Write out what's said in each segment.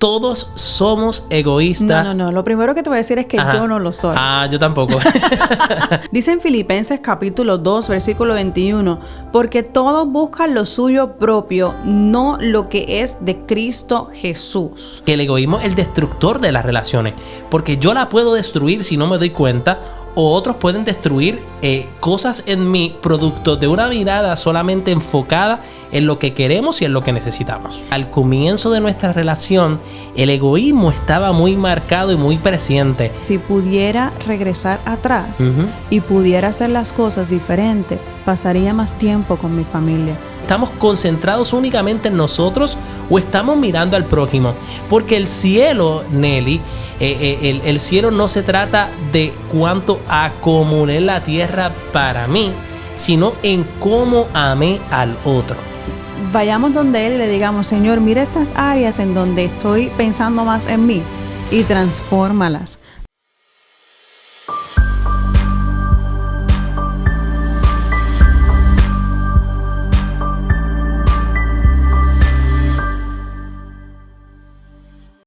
Todos somos egoístas. No. Lo primero que te voy a decir es que yo no lo soy. Yo tampoco. Dice en Filipenses capítulo 2, versículo 21, porque todos buscan lo suyo propio, no lo que es de Cristo Jesús. Que el egoísmo es el destructor de las relaciones, porque yo la puedo destruir si no me doy cuenta, o otros pueden destruir cosas en mí producto de una mirada solamente enfocada en lo que queremos y en lo que necesitamos. Al comienzo de nuestra relación, el egoísmo estaba muy marcado y muy presente. Si pudiera regresar atrás y pudiera hacer las cosas diferentes, pasaría más tiempo con mi familia. ¿Estamos concentrados únicamente en nosotros o estamos mirando al prójimo? Porque el cielo, Nelly, el cielo no se trata de cuánto acumulé en la tierra para mí, sino en cómo amé al otro. Vayamos donde Él y le digamos, Señor, mira estas áreas en donde estoy pensando más en mí y transfórmalas.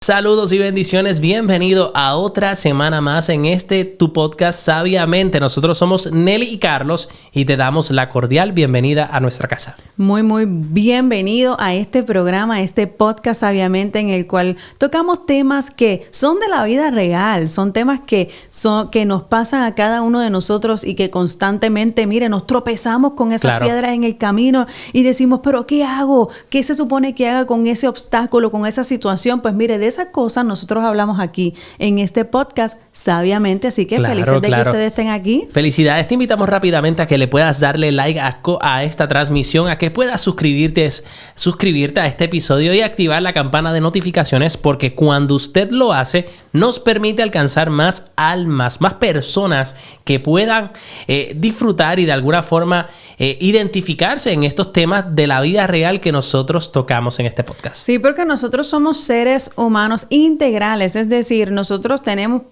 Saludos y bendiciones, bienvenido a otra semana más en tu podcast Sabiamente. Nosotros somos Nelly y Carlos y te damos la cordial bienvenida a nuestra casa. Muy bienvenido a este programa, a este podcast Sabiamente, en el cual tocamos temas que son de la vida real, son temas que nos pasan a cada uno de nosotros y que constantemente, nos tropezamos con esas piedras en el camino y decimos, pero ¿qué hago? ¿Qué se supone que haga con ese obstáculo, con esa situación? Pues de esas cosas nosotros hablamos aquí en este podcast Sabiamente, así que felices de que ustedes estén aquí. Felicidades, te invitamos rápidamente a que le puedas darle like a esta transmisión, a que puedas suscribirte a este episodio y activar la campana de notificaciones, porque cuando usted lo hace nos permite alcanzar más almas, más personas que puedan disfrutar y de alguna forma identificarse en estos temas de la vida real que nosotros tocamos en este podcast. Sí, porque nosotros somos seres humanos integrales, es decir, nosotros tenemos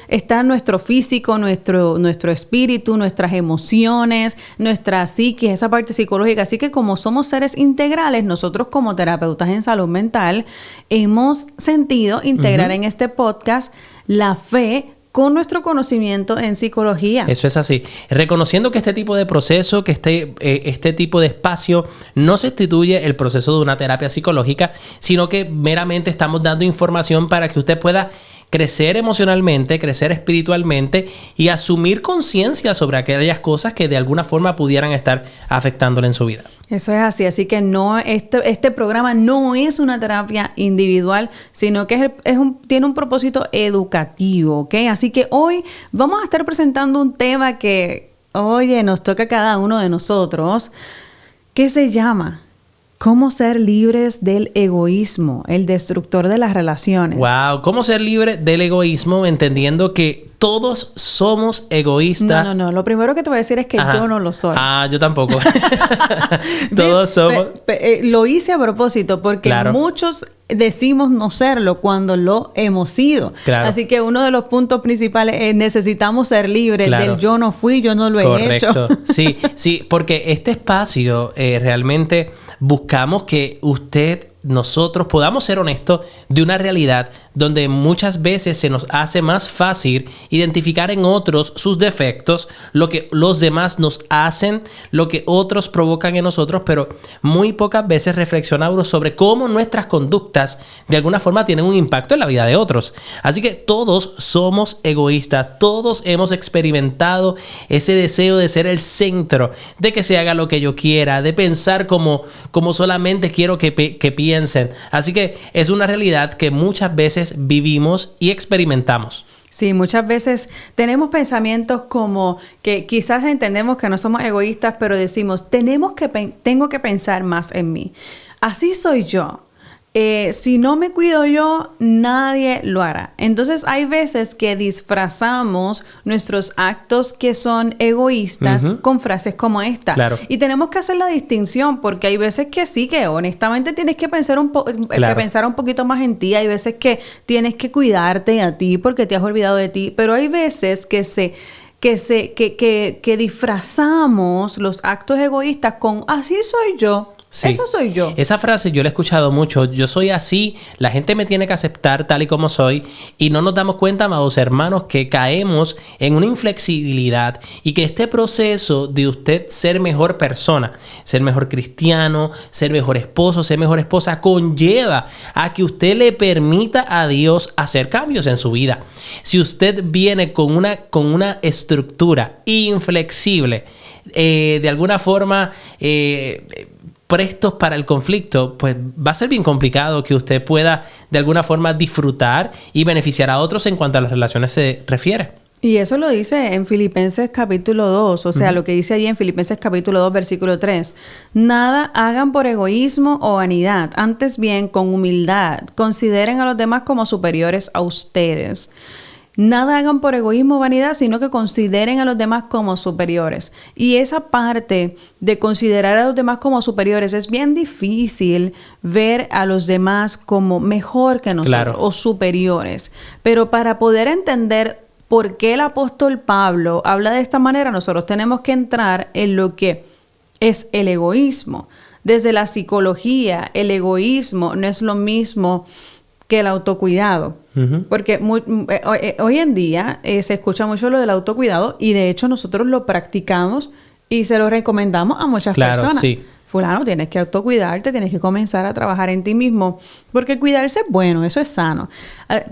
está nuestro físico, nuestro espíritu, nuestras emociones, nuestra psique, esa parte psicológica. Así que como somos seres integrales, nosotros como terapeutas en salud mental hemos sentido integrar en este podcast la fe con nuestro conocimiento en psicología. Eso es así. Reconociendo que este tipo de proceso, que este tipo de espacio no sustituye el proceso de una terapia psicológica, sino que meramente estamos dando información para que usted pueda crecer emocionalmente, crecer espiritualmente y asumir conciencia sobre aquellas cosas que de alguna forma pudieran estar afectándole en su vida. Eso es así. Así que este programa no es una terapia individual, sino que tiene un propósito educativo, ¿ok? Así que hoy vamos a estar presentando un tema que, nos toca a cada uno de nosotros, que se llama ¿cómo ser libres del egoísmo, el destructor de las relaciones? Wow, ¿cómo ser libre del egoísmo? Entendiendo que todos somos egoístas. No. Lo primero que te voy a decir es que yo no lo soy. Yo tampoco. Todos somos. Lo hice a propósito porque muchos decimos no serlo cuando lo hemos sido. Así que uno de los puntos principales es necesitamos ser libres del yo no fui, yo no lo he hecho. Correcto. Sí, porque este espacio realmente buscamos que nosotros podamos ser honestos de una realidad donde muchas veces se nos hace más fácil identificar en otros sus defectos, lo que los demás nos hacen, lo que otros provocan en nosotros, pero muy pocas veces reflexionamos sobre cómo nuestras conductas de alguna forma tienen un impacto en la vida de otros. Así que todos somos egoístas, todos hemos experimentado ese deseo de ser el centro, de que se haga lo que yo quiera, de pensar como solamente quiero que piensen. Así que es una realidad que muchas veces vivimos y experimentamos. Sí, muchas veces tenemos pensamientos como que quizás entendemos que no somos egoístas, pero decimos, tengo que pensar más en mí. Así soy yo. Si no me cuido yo, nadie lo hará. Entonces hay veces que disfrazamos nuestros actos que son egoístas con frases como esta. Claro. Y tenemos que hacer la distinción porque hay veces que sí, que honestamente tienes que pensar un poquito más en ti. Hay veces que tienes que cuidarte a ti porque te has olvidado de ti. Pero hay veces que disfrazamos los actos egoístas con así soy yo. Sí. Eso soy yo. Esa frase yo la he escuchado mucho. Yo soy así, la gente me tiene que aceptar tal y como soy. Y no nos damos cuenta, amados hermanos, que caemos en una inflexibilidad y que este proceso de usted ser mejor persona, ser mejor cristiano, ser mejor esposo, ser mejor esposa, conlleva a que usted le permita a Dios hacer cambios en su vida. Si usted viene con una estructura inflexible, de alguna forma prestos para el conflicto, pues va a ser bien complicado que usted pueda de alguna forma disfrutar y beneficiar a otros en cuanto a las relaciones se refiere. Y eso lo dice en Filipenses capítulo 2, o sea, lo que dice allí en Filipenses capítulo 2, versículo 3. Nada hagan por egoísmo o vanidad, antes bien con humildad, consideren a los demás como superiores a ustedes. Nada hagan por egoísmo o vanidad, sino que consideren a los demás como superiores. Y esa parte de considerar a los demás como superiores es bien difícil ver a los demás como mejor que nosotros, claro, o superiores. Pero para poder entender por qué el apóstol Pablo habla de esta manera, nosotros tenemos que entrar en lo que es el egoísmo. Desde la psicología, el egoísmo no es lo mismo que el autocuidado. Porque hoy en día se escucha mucho lo del autocuidado y de hecho nosotros lo practicamos y se lo recomendamos a muchas personas. Sí. Fulano, tienes que autocuidarte, tienes que comenzar a trabajar en ti mismo, porque cuidarse es bueno, eso es sano.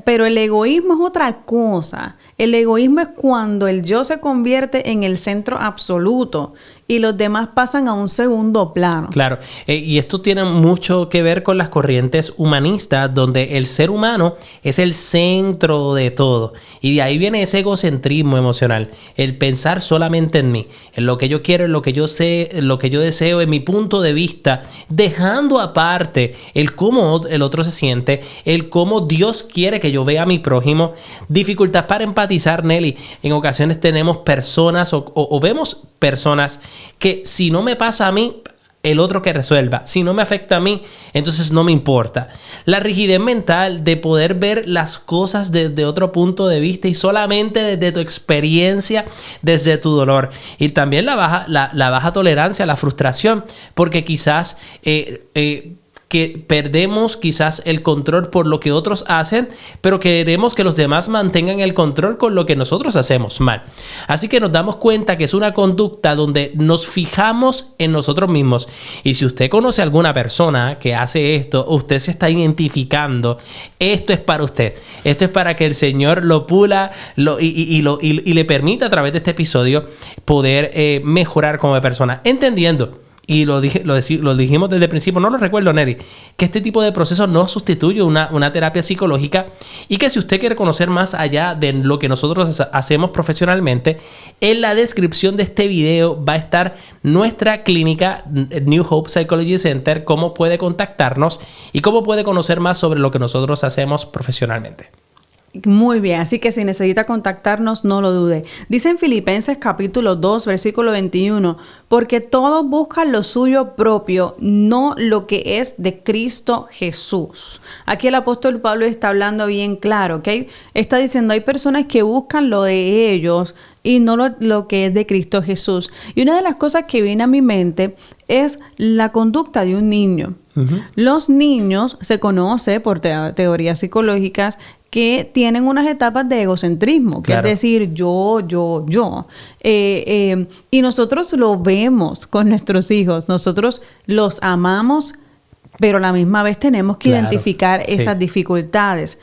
Pero el egoísmo es otra cosa. El egoísmo es cuando el yo se convierte en el centro absoluto y los demás pasan a un segundo plano. Claro, y esto tiene mucho que ver con las corrientes humanistas, donde el ser humano es el centro de todo. Y de ahí viene ese egocentrismo emocional, el pensar solamente en mí, en lo que yo quiero, en lo que yo sé, en lo que yo deseo, en mi punto de vista, dejando aparte el cómo el otro se siente, el cómo Dios quiere que yo vea a mi prójimo. Dificultad para empatizar, Nelly. En ocasiones tenemos personas o vemos personas que si no me pasa a mí, el otro que resuelva. Si no me afecta a mí, entonces no me importa. La rigidez mental de poder ver las cosas desde otro punto de vista y solamente desde tu experiencia, desde tu dolor. Y también la baja tolerancia, la frustración, porque quizás que perdemos quizás el control por lo que otros hacen, pero queremos que los demás mantengan el control con lo que nosotros hacemos mal. Así que nos damos cuenta que es una conducta donde nos fijamos en nosotros mismos. Y si usted conoce a alguna persona que hace esto, usted se está identificando, esto es para usted. Esto es para que el Señor lo pula y le permita a través de este episodio poder mejorar como persona, entendiendo. Y lo dijimos desde el principio, no lo recuerdo, Neri, que este tipo de proceso no sustituye una terapia psicológica y que si usted quiere conocer más allá de lo que nosotros hacemos profesionalmente, en la descripción de este video va a estar nuestra clínica New Hope Psychology Center, cómo puede contactarnos y cómo puede conocer más sobre lo que nosotros hacemos profesionalmente. Muy bien, así que si necesita contactarnos, no lo dude. Dice en Filipenses capítulo 2, versículo 21, porque todos buscan lo suyo propio, no lo que es de Cristo Jesús. Aquí el apóstol Pablo está hablando bien claro, ¿ok? Está diciendo, hay personas que buscan lo de ellos y no lo que es de Cristo Jesús. Y una de las cosas que viene a mi mente es la conducta de un niño. Los niños se conoce por teorías psicológicas que tienen unas etapas de egocentrismo, que claro, es decir, yo. Y nosotros lo vemos con nuestros hijos, nosotros los amamos, pero a la misma vez tenemos que identificar esas dificultades.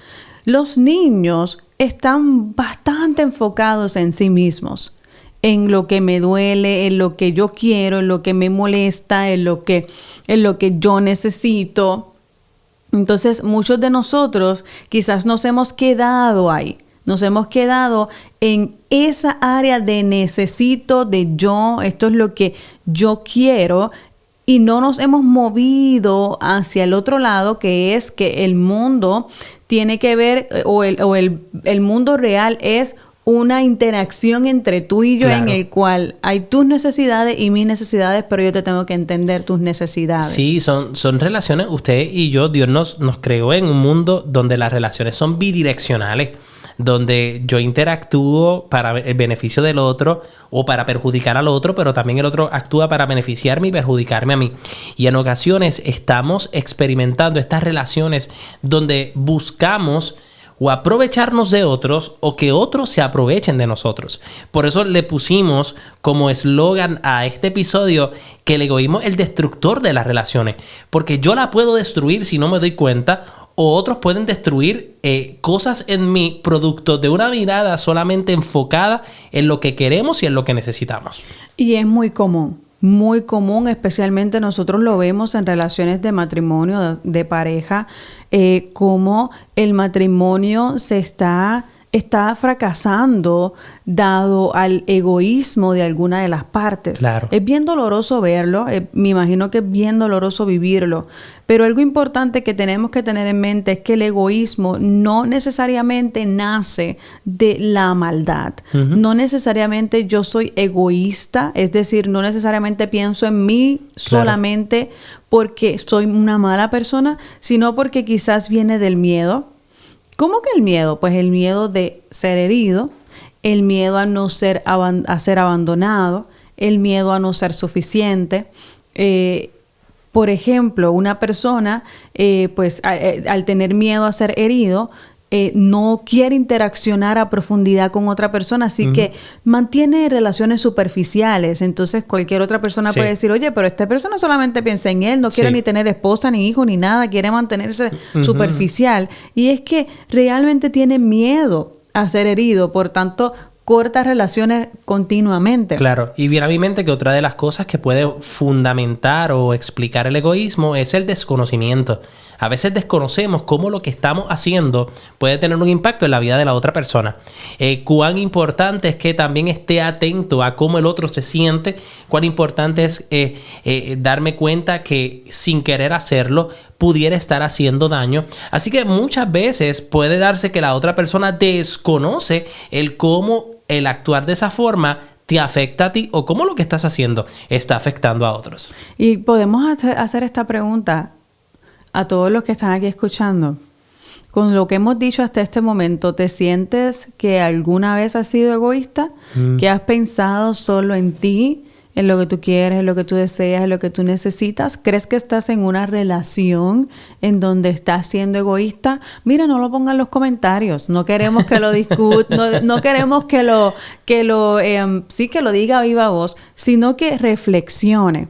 Los niños están bastante enfocados en sí mismos, en lo que me duele, en lo que yo quiero, en lo que me molesta, en lo que yo necesito. Entonces, muchos de nosotros quizás nos hemos quedado ahí. Nos hemos quedado en esa área de necesito, de yo, esto es lo que yo quiero, y no nos hemos movido hacia el otro lado, que es que el mundo tiene que ver, el mundo real es una interacción entre tú y yo, claro, en el cual hay tus necesidades y mis necesidades, pero yo te tengo que entender tus necesidades. Sí, son relaciones, usted y yo, Dios nos creó en un mundo donde las relaciones son bidireccionales, donde yo interactúo para el beneficio del otro o para perjudicar al otro, pero también el otro actúa para beneficiarme y perjudicarme a mí. Y en ocasiones estamos experimentando estas relaciones donde buscamos o aprovecharnos de otros o que otros se aprovechen de nosotros. Por eso le pusimos como eslogan a este episodio que el egoísmo es el destructor de las relaciones. Porque yo la puedo destruir si no me doy cuenta, o otros pueden destruir cosas en mí producto de una mirada solamente enfocada en lo que queremos y en lo que necesitamos. Y es muy común, especialmente nosotros lo vemos en relaciones de matrimonio, de pareja, cómo el matrimonio está fracasando dado al egoísmo de alguna de las partes. Claro. Es bien doloroso verlo, me imagino que es bien doloroso vivirlo, pero algo importante que tenemos que tener en mente es que el egoísmo no necesariamente nace de la maldad. Uh-huh. No necesariamente yo soy egoísta, es decir, no necesariamente pienso en mí solamente porque soy una mala persona, sino porque quizás viene del miedo. ¿Cómo que el miedo? Pues el miedo de ser herido, el miedo a no ser a ser abandonado, el miedo a no ser suficiente. Por ejemplo, una persona, al tener miedo a ser herido, no quiere interaccionar a profundidad con otra persona, así que mantiene relaciones superficiales. Entonces cualquier otra persona puede decir, oye, pero esta persona solamente piensa en él, no quiere ni tener esposa, ni hijo, ni nada, quiere mantenerse superficial. Y es que realmente tiene miedo a ser herido, por tanto cortas relaciones continuamente. Claro, y viene a mi mente que otra de las cosas que puede fundamentar o explicar el egoísmo es el desconocimiento. A veces desconocemos cómo lo que estamos haciendo puede tener un impacto en la vida de la otra persona. Cuán importante es que también esté atento a cómo el otro se siente. Cuán importante es darme cuenta que sin querer hacerlo pudiera estar haciendo daño. Así que muchas veces puede darse que la otra persona desconoce el cómo el actuar de esa forma te afecta a ti o cómo lo que estás haciendo está afectando a otros. Y podemos hacer esta pregunta a todos los que están aquí escuchando. Con lo que hemos dicho hasta este momento, ¿te sientes que alguna vez has sido egoísta? ¿Que has pensado solo en ti, en lo que tú quieres, en lo que tú deseas, en lo que tú necesitas? ¿Crees que estás en una relación en donde estás siendo egoísta? Mira, no lo pongan en los comentarios. No queremos que lo discutan, no queremos que lo diga a viva voz, sino que reflexione.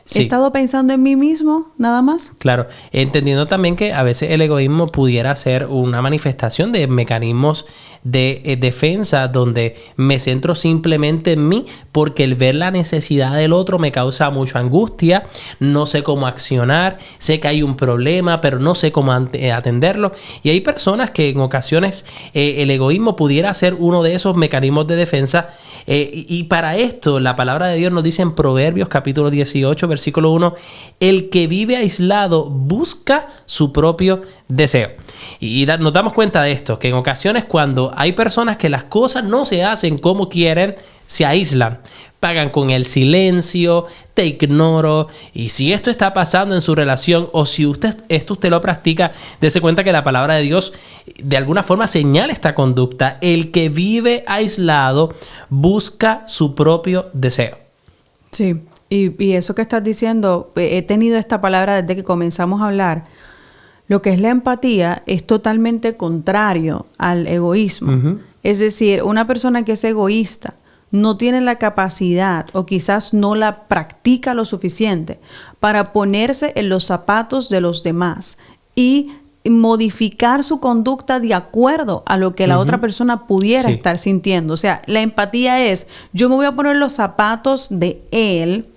Sí. ¿He estado pensando en mí mismo nada más? Claro, entendiendo también que a veces el egoísmo pudiera ser una manifestación de mecanismos de defensa donde me centro simplemente en mí porque el ver la necesidad del otro me causa mucha angustia, no sé cómo accionar, sé que hay un problema pero no sé cómo atenderlo, y hay personas que en ocasiones el egoísmo pudiera ser uno de esos mecanismos de defensa, y para esto la palabra de Dios nos dice en Proverbios capítulo 18 versículo 1, el que vive aislado busca su propio deseo. Y nos damos cuenta de esto, que en ocasiones cuando hay personas que las cosas no se hacen como quieren, se aíslan, pagan con el silencio, te ignoro. Y si esto está pasando en su relación o si usted lo practica, dése cuenta que la palabra de Dios de alguna forma señala esta conducta. El que vive aislado busca su propio deseo. Sí, y eso que estás diciendo, he tenido esta palabra desde que comenzamos a hablar. Lo que es la empatía es totalmente contrario al egoísmo. Uh-huh. Es decir, una persona que es egoísta no tiene la capacidad o quizás no la practica lo suficiente para ponerse en los zapatos de los demás y modificar su conducta de acuerdo a lo que la otra persona pudiera estar sintiendo. O sea, la empatía es, yo me voy a poner los zapatos de él,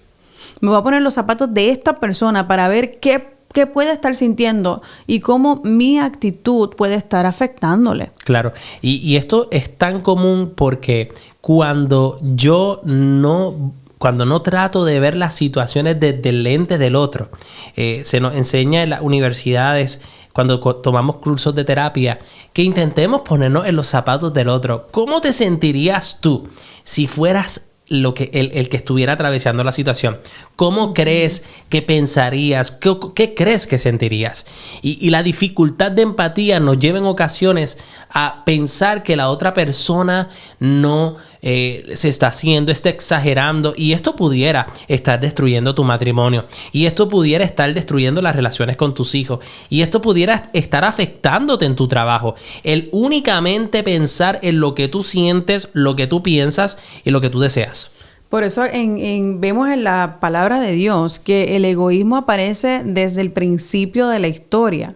me voy a poner los zapatos de esta persona para ver qué puede estar sintiendo y cómo mi actitud puede estar afectándole. Claro, y esto es tan común porque cuando no trato de ver las situaciones desde el lente del otro, se nos enseña en las universidades, cuando tomamos cursos de terapia, que intentemos ponernos en los zapatos del otro. ¿Cómo te sentirías tú si fueras el que estuviera atravesando la situación. ¿Cómo crees que pensarías? ¿Qué crees que sentirías? Y la dificultad de empatía nos lleva en ocasiones a pensar que la otra persona no se está exagerando, y esto pudiera estar destruyendo tu matrimonio, y esto pudiera estar destruyendo las relaciones con tus hijos, y esto pudiera estar afectándote en tu trabajo. El únicamente pensar en lo que tú sientes, lo que tú piensas y lo que tú deseas. Por eso vemos en la palabra de Dios que el egoísmo aparece desde el principio de la historia.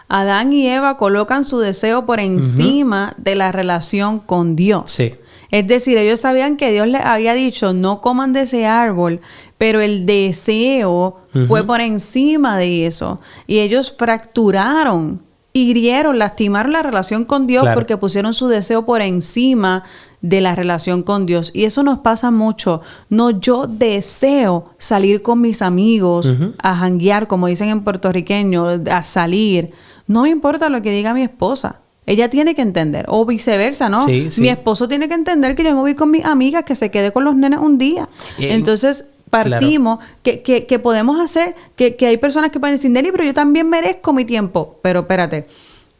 Adán y Eva colocan su deseo por encima de la relación con Dios. Sí. Es decir, ellos sabían que Dios les había dicho, no coman de ese árbol, pero el deseo fue por encima de eso. Y ellos fracturaron, hirieron, lastimaron la relación con Dios, claro, porque pusieron su deseo por encima de la relación con Dios. Y eso nos pasa mucho. No, yo deseo salir con mis amigos, a janguear, como dicen en puertorriqueño, a salir. No me importa lo que diga mi esposa. Ella tiene que entender, o viceversa, ¿no? Sí, sí. Mi esposo tiene que entender que yo no voy con mis amigas, que se quede con los nenes un día. Entonces, partimos, claro, que podemos hacer, que hay personas que pueden decir, Nelly, pero yo también merezco mi tiempo. Pero espérate,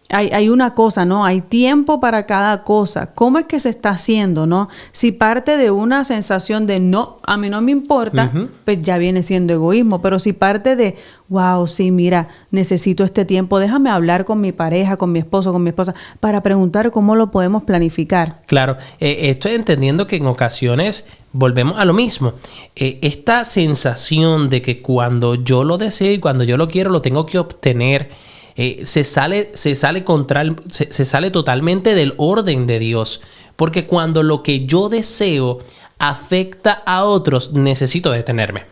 hay una cosa, ¿no? Hay tiempo para cada cosa. ¿Cómo es que se está haciendo, no? Si parte de una sensación de no, a mí no me importa, pues ya viene siendo egoísmo. Pero si parte de, wow, sí, mira, necesito este tiempo, déjame hablar con mi pareja, con mi esposo, con mi esposa, para preguntar cómo lo podemos planificar. Claro, estoy entendiendo que en ocasiones volvemos a lo mismo. Esta sensación de que cuando yo lo deseo y cuando yo lo quiero, lo tengo que obtener, se sale totalmente del orden de Dios. Porque cuando lo que yo deseo afecta a otros, necesito detenerme.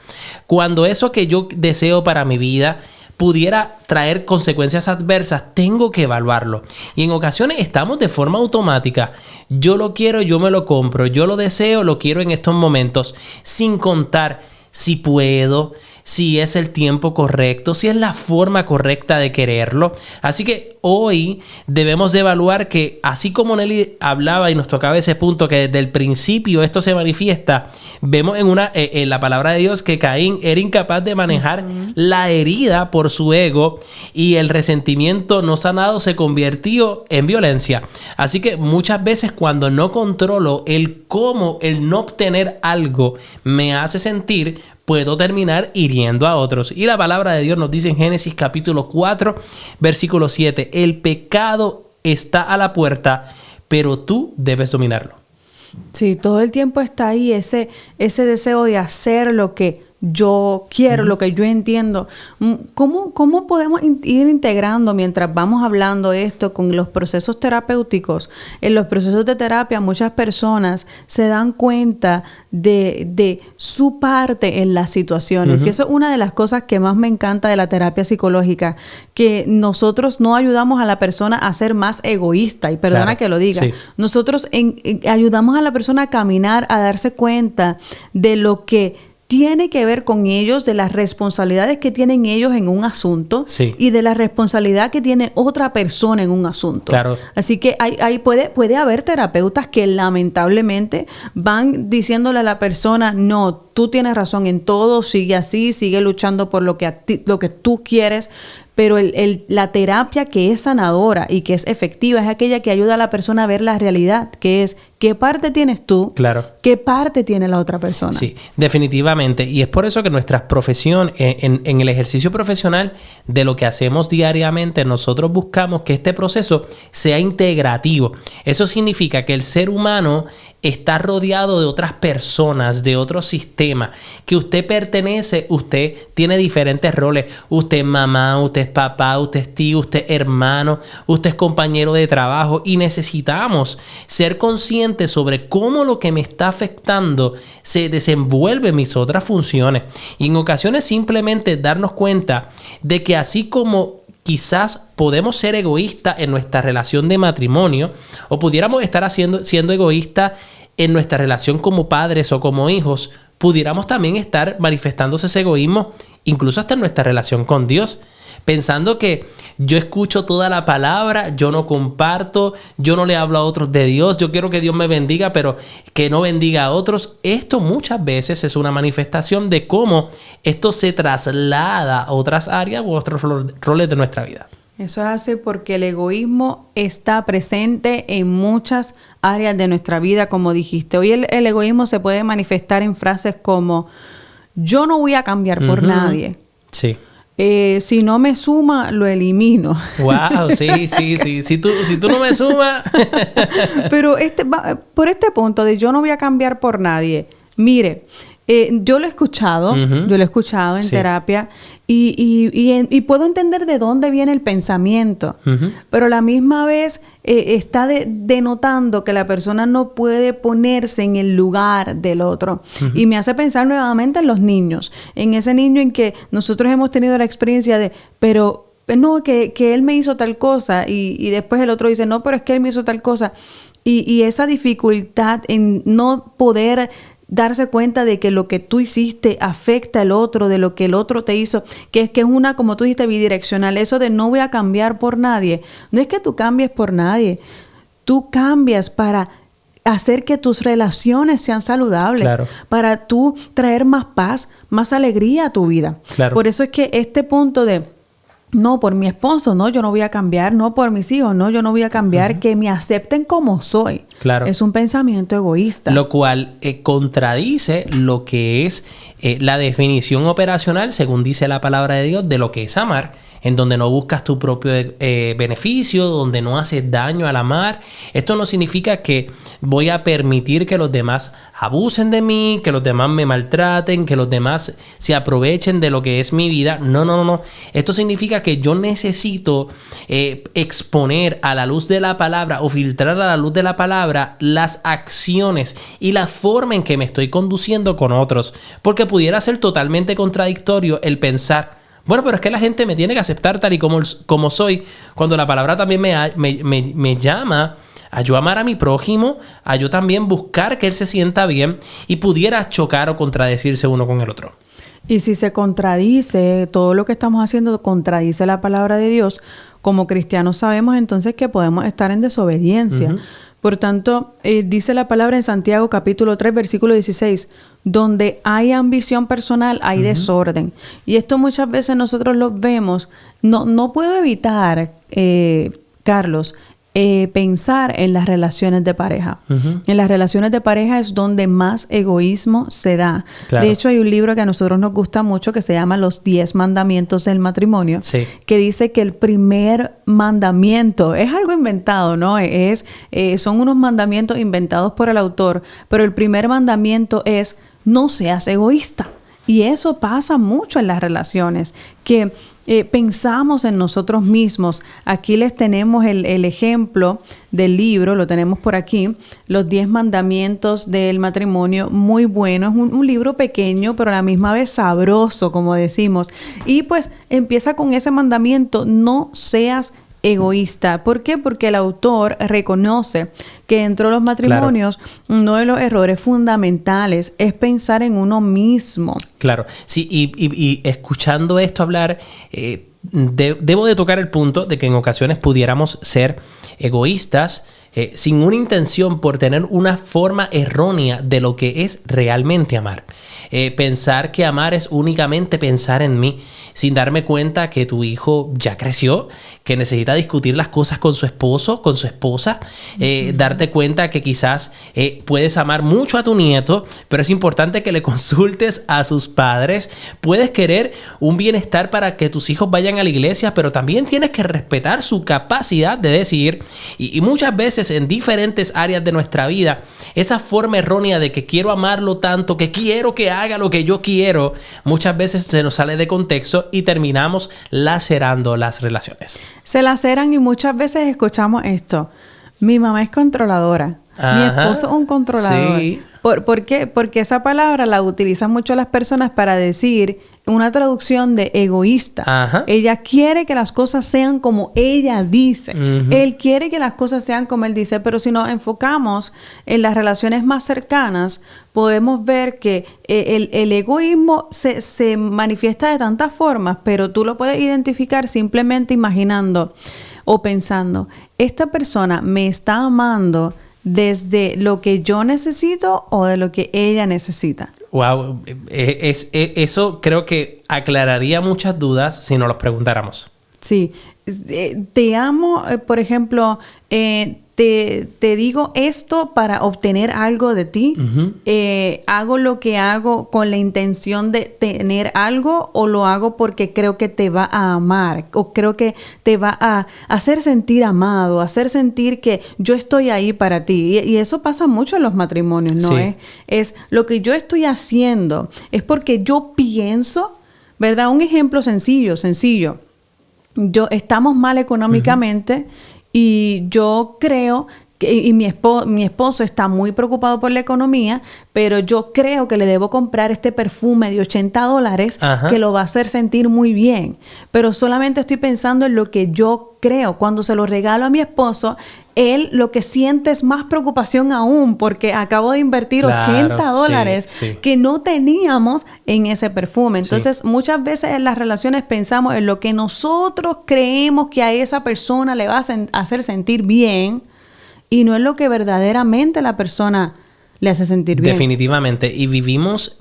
Cuando eso que yo deseo para mi vida pudiera traer consecuencias adversas, tengo que evaluarlo. Y en ocasiones estamos de forma automática. Yo lo quiero, yo me lo compro. Yo lo deseo, lo quiero en estos momentos. Sin contar si puedo, si es el tiempo correcto, si es la forma correcta de quererlo. Así que hoy debemos de evaluar que, así como Nelly hablaba y nos tocaba ese punto, que desde el principio esto se manifiesta, vemos en la palabra de Dios que Caín era incapaz de manejar la herida por su ego, y el resentimiento no sanado se convirtió en violencia. Así que muchas veces cuando no controlo el cómo el no obtener algo me hace sentir, puedo terminar hiriendo a otros. Y la palabra de Dios nos dice en Génesis capítulo 4, versículo 7, el pecado está a la puerta, pero tú debes dominarlo. Sí, todo el tiempo está ahí ese deseo de hacer lo que yo quiero, lo que yo entiendo. ¿Cómo podemos ir integrando mientras vamos hablando esto con los procesos terapéuticos? En los procesos de terapia muchas personas se dan cuenta de su parte en las situaciones. Y eso es una de las cosas que más me encanta de la terapia psicológica, que nosotros no ayudamos a la persona a ser más egoísta, y perdona, claro, que lo diga. Sí. Nosotros ayudamos a la persona a caminar, a darse cuenta de lo que tiene que ver con ellos, de las responsabilidades que tienen ellos en un asunto, sí, y de la responsabilidad que tiene otra persona en un asunto. Claro. Así que puede haber terapeutas que lamentablemente van diciéndole a la persona, no, tú tienes razón en todo, sigue así, sigue luchando por lo que tú quieres. Pero la terapia que es sanadora y que es efectiva es aquella que ayuda a la persona a ver la realidad, que es qué parte tienes tú, claro, qué parte tiene la otra persona. Sí, definitivamente. Y es por eso que nuestra profesión, en el ejercicio profesional de lo que hacemos diariamente, nosotros buscamos que este proceso sea integrativo. Eso significa que el ser humano está rodeado de otras personas, de otro sistema, que usted pertenece, usted tiene diferentes roles. Usted es mamá, usted es papá, usted es tío, usted es hermano, usted es compañero de trabajo, y necesitamos ser conscientes sobre cómo lo que me está afectando se desenvuelve en mis otras funciones. Y en ocasiones simplemente darnos cuenta de que así como quizás podemos ser egoístas en nuestra relación de matrimonio, o pudiéramos estar siendo egoístas en nuestra relación como padres o como hijos, pudiéramos también estar manifestándose ese egoísmo incluso hasta en nuestra relación con Dios. pensando que yo escucho toda la palabra, yo no comparto, yo no le hablo a otros de Dios, yo quiero que Dios me bendiga, pero que no bendiga a otros. Esto muchas veces es una manifestación de cómo esto se traslada a otras áreas u otros roles de nuestra vida. Eso hace porque el egoísmo está presente en muchas áreas de nuestra vida, como dijiste. Hoy el egoísmo se puede manifestar en frases como: yo no voy a cambiar por nadie. Sí. Si no me suma, lo elimino. Wow, sí. Si tú no me sumas. Pero por este punto de yo no voy a cambiar por nadie, mire, yo lo he escuchado, en terapia y puedo entender de dónde viene el pensamiento, pero a la misma vez está denotando que la persona no puede ponerse en el lugar del otro. Y me hace pensar nuevamente en los niños, en ese niño en que nosotros hemos tenido la experiencia de, pero no, que él me hizo tal cosa y después el otro dice, no, pero es que él me hizo tal cosa. Y esa dificultad en no poder darse cuenta de que lo que tú hiciste afecta al otro, de lo que el otro te hizo, que es una, como tú dijiste, bidireccional. Eso de no voy a cambiar por nadie. No es que tú cambies por nadie. Tú cambias para hacer que tus relaciones sean saludables, claro, para tú traer más paz, más alegría a tu vida. Claro. Por eso es que este punto de no, por mi esposo, no, yo no voy a cambiar, no, por mis hijos, no, yo no voy a cambiar, que me acepten como soy. Claro. Es un pensamiento egoísta. Lo cual contradice lo que es la definición operacional, según dice la palabra de Dios, de lo que es amar, en donde no buscas tu propio beneficio, donde no haces daño al amar. Esto no significa que voy a permitir que los demás abusen de mí, que los demás me maltraten, que los demás se aprovechen de lo que es mi vida. No. Esto significa que yo necesito exponer a la luz de la palabra o filtrar a la luz de la palabra las acciones y la forma en que me estoy conduciendo con otros. Porque pudiera ser totalmente contradictorio el pensar, bueno, pero es que la gente me tiene que aceptar tal y como soy, cuando la palabra también me llama a yo amar a mi prójimo, a yo también buscar que él se sienta bien, y pudiera chocar o contradecirse uno con el otro. Y si se contradice, todo lo que estamos haciendo contradice la palabra de Dios, como cristianos sabemos entonces que podemos estar en desobediencia. Por tanto, dice la palabra en Santiago capítulo 3, versículo 16, donde hay ambición personal, hay desorden. Y esto muchas veces nosotros lo vemos. No puedo evitar, Carlos, pensar en las relaciones de pareja. En las relaciones de pareja es donde más egoísmo se da. Claro. De hecho, hay un libro que a nosotros nos gusta mucho que se llama Los 10 Mandamientos del Matrimonio, que dice que el primer mandamiento es algo inventado, ¿no? Son unos mandamientos inventados por el autor, pero el primer mandamiento es: no seas egoísta. Y eso pasa mucho en las relaciones, que pensamos en nosotros mismos. Aquí les tenemos el ejemplo del libro, lo tenemos por aquí, Los 10 Mandamientos del Matrimonio, muy bueno. Es un libro pequeño, pero a la misma vez sabroso, como decimos. Y pues empieza con ese mandamiento: no seas egoísta. ¿Por qué? Porque el autor reconoce que dentro de los matrimonios, uno de los errores fundamentales es pensar en uno mismo. Claro, sí, y escuchando esto hablar, debo de tocar el punto de que en ocasiones pudiéramos ser egoístas sin una intención, por tener una forma errónea de lo que es realmente amar. Pensar que amar es únicamente pensar en mí, sin darme cuenta que tu hijo ya creció, que necesita discutir las cosas con su esposo, con su esposa, darte cuenta que quizás puedes amar mucho a tu nieto, pero es importante que le consultes a sus padres. Puedes querer un bienestar para que tus hijos vayan a la iglesia, pero también tienes que respetar su capacidad de decidir. Y muchas veces en diferentes áreas de nuestra vida, esa forma errónea de que quiero amarlo tanto, que quiero que haga lo que yo quiero, muchas veces se nos sale de contexto y terminamos lacerando las relaciones. Se laceran, y muchas veces escuchamos esto: mi mamá es controladora. Mi esposo es un controlador. Sí. ¿Por qué? Porque esa palabra la utilizan mucho las personas para decir una traducción de egoísta. Ajá. Ella quiere que las cosas sean como ella dice. Él quiere que las cosas sean como él dice. Pero si nos enfocamos en las relaciones más cercanas, podemos ver que el egoísmo se manifiesta de tantas formas, pero tú lo puedes identificar simplemente imaginando o pensando, esta persona me está amando desde lo que yo necesito o de lo que ella necesita. Wow, eso creo que aclararía muchas dudas si nos los preguntáramos. Sí, te amo, por ejemplo, te digo esto para obtener algo de ti. Hago lo que hago con la intención de tener algo, o lo hago porque creo que te va a amar, o creo que te va a hacer sentir amado, hacer sentir que yo estoy ahí para ti. Y eso pasa mucho en los matrimonios, ¿no? Sí. Es lo que yo estoy haciendo, es porque yo pienso, ¿verdad? Un ejemplo sencillo. Estamos mal económicamente y yo creo que, y mi esposo está muy preocupado por la economía, pero yo creo que le debo comprar este perfume de $80 que lo va a hacer sentir muy bien. Pero solamente estoy pensando en lo que yo creo. Cuando se lo regalo a mi esposo, él lo que siente es más preocupación aún, porque acabo de invertir $80 que no teníamos en ese perfume. Entonces, muchas veces en las relaciones pensamos en lo que nosotros creemos que a esa persona le va a hacer sentir bien, y no es lo que verdaderamente la persona le hace sentir bien. Definitivamente. Y vivimos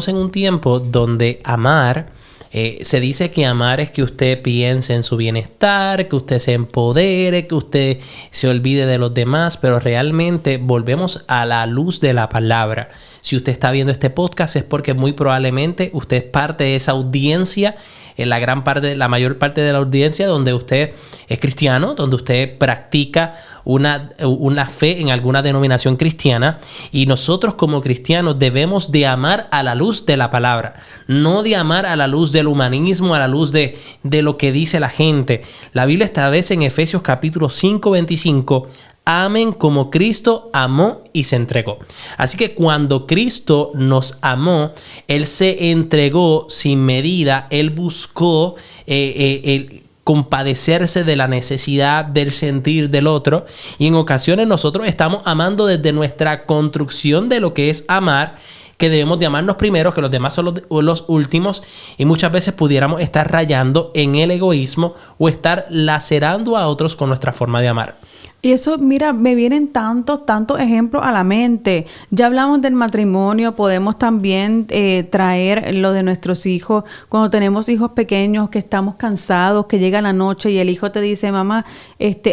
en un tiempo donde amar, se dice que amar es que usted piense en su bienestar, que usted se empodere, que usted se olvide de los demás, pero realmente volvemos a la luz de la palabra. Si usted está viendo este podcast es porque muy probablemente usted es parte de esa audiencia, la mayor parte de la audiencia donde usted es cristiano, donde usted practica una fe en alguna denominación cristiana, y nosotros como cristianos debemos de amar a la luz de la palabra, no de amar a la luz del humanismo, a la luz de lo que dice la gente. La Biblia establece en Efesios capítulo 5:25, amen como Cristo amó y se entregó. Así que cuando Cristo nos amó, Él se entregó sin medida. Él buscó el compadecerse de la necesidad, del sentir del otro. Y en ocasiones nosotros estamos amando desde nuestra construcción de lo que es amar, que debemos de amarnos primero, que los demás son los últimos, y muchas veces pudiéramos estar rayando en el egoísmo o estar lacerando a otros con nuestra forma de amar. Y eso, mira, me vienen tantos ejemplos a la mente. Ya hablamos del matrimonio, podemos también traer lo de nuestros hijos. Cuando tenemos hijos pequeños que estamos cansados, que llega la noche y el hijo te dice, mamá,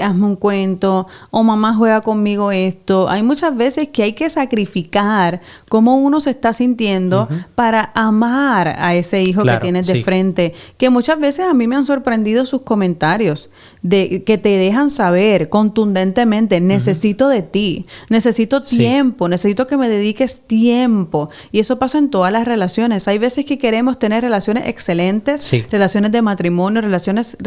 hazme un cuento, o mamá, juega conmigo esto. Hay muchas veces que hay que sacrificar cómo uno se está sintiendo para amar a ese hijo que tienes de frente. Que muchas veces a mí me han sorprendido sus comentarios, de que te dejan saber contundentemente, necesito de ti, necesito tiempo, necesito que me dediques tiempo. Y eso pasa en todas las relaciones. Hay veces que queremos tener relaciones excelentes, relaciones de matrimonio, relaciones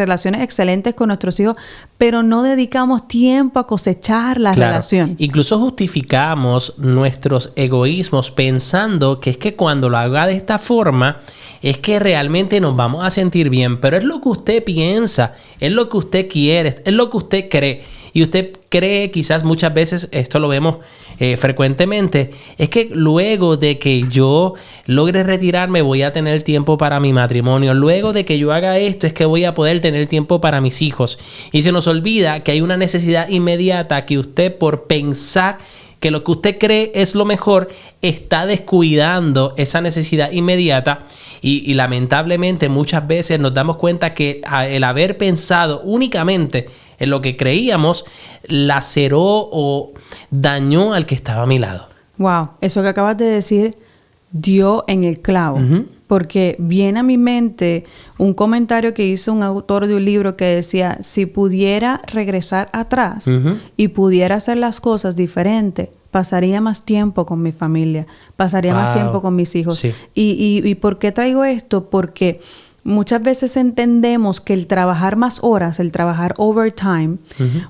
excelentes con nuestros hijos, pero no dedicamos tiempo a cosechar la relación. Incluso justificamos nuestros egoísmos pensando que es que cuando lo haga de esta forma es que realmente nos vamos a sentir bien, pero es lo que usted piensa, es lo que usted quiere, es lo que usted cree. Y usted cree, quizás muchas veces, esto lo vemos frecuentemente, es que luego de que yo logre retirarme voy a tener tiempo para mi matrimonio. Luego de que yo haga esto es que voy a poder tener tiempo para mis hijos. Y se nos olvida que hay una necesidad inmediata que usted, por pensar que lo que usted cree es lo mejor, está descuidando esa necesidad inmediata, y lamentablemente muchas veces nos damos cuenta que el haber pensado únicamente en lo que creíamos laceró o dañó al que estaba a mi lado. Wow, eso que acabas de decir dio en el clavo. Porque viene a mi mente un comentario que hizo un autor de un libro que decía, si pudiera regresar atrás y pudiera hacer las cosas diferentes, pasaría más tiempo con mi familia, pasaría más tiempo con mis hijos. ¿Y por qué traigo esto? Porque muchas veces entendemos que el trabajar más horas, el trabajar overtime,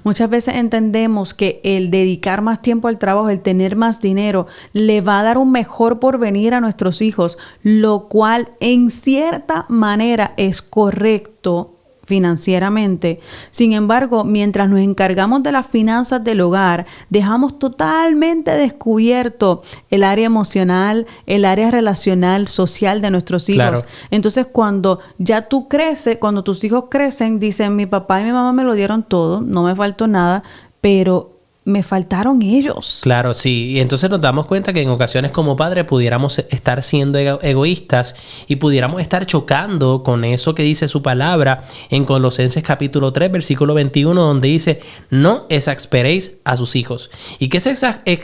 muchas veces entendemos que el dedicar más tiempo al trabajo, el tener más dinero, le va a dar un mejor porvenir a nuestros hijos, lo cual en cierta manera es correcto financieramente. Sin embargo, mientras nos encargamos de las finanzas del hogar, dejamos totalmente descubierto el área emocional, el área relacional, social de nuestros hijos. Claro. Entonces, cuando ya tú creces, cuando tus hijos crecen, dicen, mi papá y mi mamá me lo dieron todo, no me faltó nada, pero me faltaron ellos. Claro, sí. Y entonces nos damos cuenta que en ocasiones como padres pudiéramos estar siendo egoístas y pudiéramos estar chocando con eso que dice su palabra en Colosenses capítulo 3, versículo 21, donde dice, no exasperéis a sus hijos. ¿Y qué es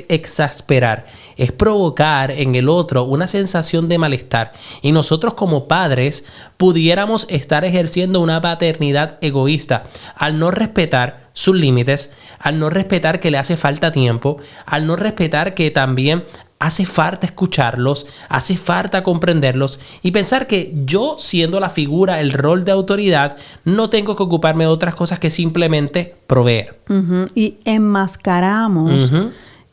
exasperar? Es provocar en el otro una sensación de malestar. Y nosotros como padres pudiéramos estar ejerciendo una paternidad egoísta al no respetar sus límites, al no respetar que le hace falta tiempo, al no respetar que también hace falta escucharlos, hace falta comprenderlos y pensar que yo, siendo la figura, el rol de autoridad, no tengo que ocuparme de otras cosas que simplemente proveer. Y enmascaramos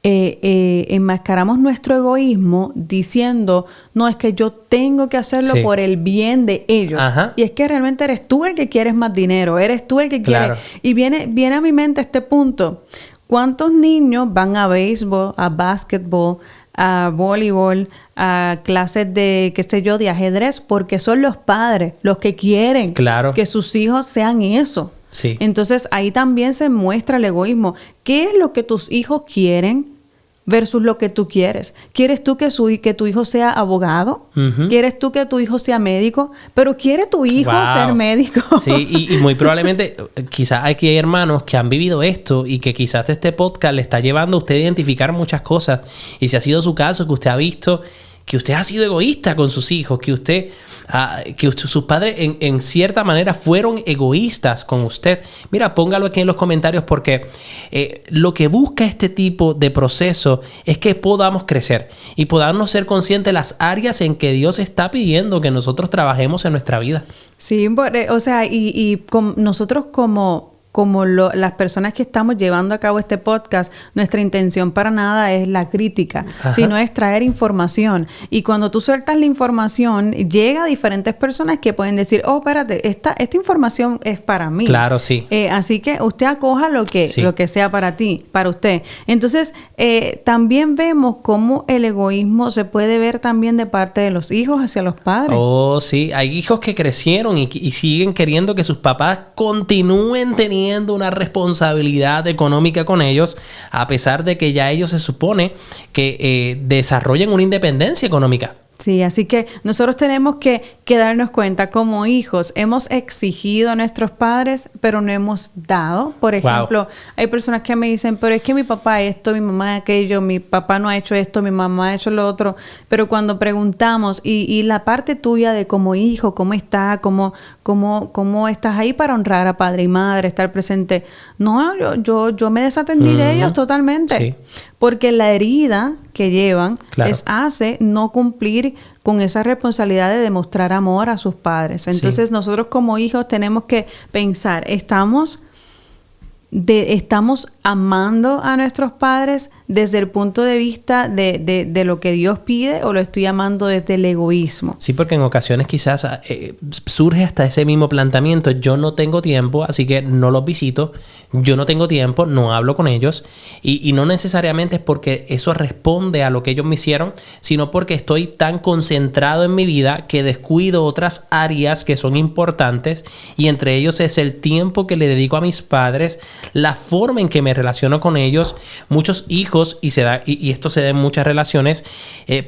enmascaramos nuestro egoísmo diciendo, no, es que yo tengo que hacerlo por el bien de ellos. Ajá. Y es que realmente eres tú el que quieres más dinero, eres tú el que quiere. Y viene a mi mente este punto. ¿Cuántos niños van a béisbol, a básquetbol, a voleibol, a clases de, qué sé yo, de ajedrez? Porque son los padres los que quieren que sus hijos sean eso. Sí. Entonces, ahí también se muestra el egoísmo. ¿Qué es lo que tus hijos quieren versus lo que tú quieres? ¿Quieres tú que tu hijo sea abogado? ¿Quieres tú que tu hijo sea médico? Pero ¿quiere tu hijo ser médico? Sí, y muy probablemente quizás aquí hay hermanos que han vivido esto y que quizás este podcast le está llevando a usted a identificar muchas cosas. Y si ha sido su caso, que usted ha visto que usted ha sido egoísta con sus hijos, que sus padres en cierta manera fueron egoístas con usted. Mira, póngalo aquí en los comentarios porque lo que busca este tipo de proceso es que podamos crecer y podamos ser conscientes de las áreas en que Dios está pidiendo que nosotros trabajemos en nuestra vida. Sí, o sea, nosotros como las personas que estamos llevando a cabo este podcast, nuestra intención para nada es la crítica, sino es traer información. Y cuando tú sueltas la información, llega a diferentes personas que pueden decir, oh, espérate, esta información es para mí. Claro, sí. Así que usted acoja lo que sea para ti, para usted. Entonces, también vemos cómo el egoísmo se puede ver también de parte de los hijos hacia los padres. Oh, sí. Hay hijos que crecieron y siguen queriendo que sus papás continúen teniendo una responsabilidad económica con ellos, a pesar de que ya ellos se supone que desarrollen una independencia económica. Sí, así que nosotros tenemos que darnos cuenta como hijos, hemos exigido a nuestros padres, pero no hemos dado. Por ejemplo, hay personas que me dicen, pero es que mi papá esto, mi mamá aquello, mi papá no ha hecho esto, mi mamá ha hecho lo otro. Pero cuando preguntamos, y la parte tuya de como hijo, ¿cómo está? ¿Cómo estás ahí para honrar a padre y madre, estar presente? No, yo me desatendí de ellos totalmente. Sí. Porque la herida que llevan les hace no cumplir con esa responsabilidad de demostrar amor a sus padres. Entonces, nosotros como hijos tenemos que pensar, ¿estamos amando a nuestros padres desde el punto de vista de lo que Dios pide o lo estoy amando desde el egoísmo? Sí, porque en ocasiones quizás surge hasta ese mismo planteamiento. Yo no tengo tiempo, así que no los visito. Yo no tengo tiempo, no hablo con ellos. Y no necesariamente es porque eso responde a lo que ellos me hicieron, sino porque estoy tan concentrado en mi vida que descuido otras áreas que son importantes. Y entre ellos es el tiempo que le dedico a mis padres, la forma en que me relaciono con ellos. Muchos hijos, y esto se da en muchas relaciones,